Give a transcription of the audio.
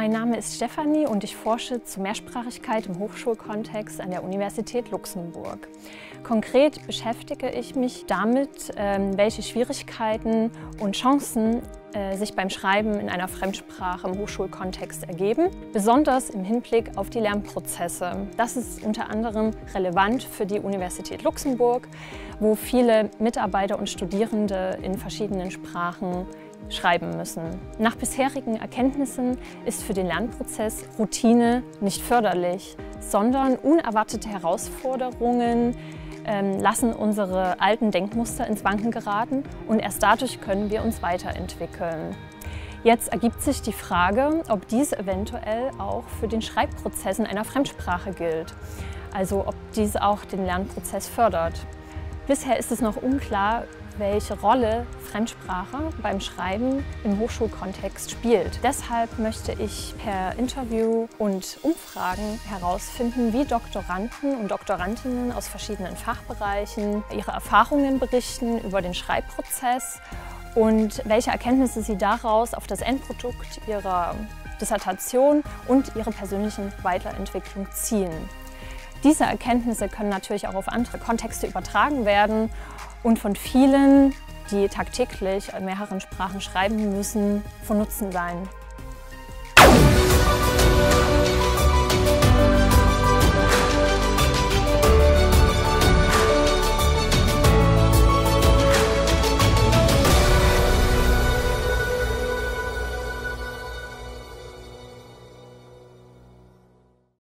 Mein Name ist Stefanie und ich forsche zu Mehrsprachigkeit im Hochschulkontext an der Universität Luxemburg. Konkret beschäftige ich mich damit, welche Schwierigkeiten und Chancen sich beim Schreiben in einer Fremdsprache im Hochschulkontext ergeben, besonders im Hinblick auf die Lernprozesse. Das ist unter anderem relevant für die Universität Luxemburg, wo viele Mitarbeiter und Studierende in verschiedenen Sprachen schreiben müssen. Nach bisherigen Erkenntnissen ist für den Lernprozess Routine nicht förderlich, sondern unerwartete Herausforderungen lassen unsere alten Denkmuster ins Wanken geraten und erst dadurch können wir uns weiterentwickeln. Jetzt ergibt sich die Frage, ob dies eventuell auch für den Schreibprozess in einer Fremdsprache gilt, also ob dies auch den Lernprozess fördert. Bisher ist es noch unklar, welche Rolle Fremdsprache beim Schreiben im Hochschulkontext spielt. Deshalb möchte ich per Interview und Umfragen herausfinden, wie Doktoranden und Doktorandinnen aus verschiedenen Fachbereichen ihre Erfahrungen berichten über den Schreibprozess und welche Erkenntnisse sie daraus auf das Endprodukt ihrer Dissertation und ihre persönlichen Weiterentwicklung ziehen. Diese Erkenntnisse können natürlich auch auf andere Kontexte übertragen werden und von vielen, die tagtäglich in mehreren Sprachen schreiben müssen, von Nutzen sein.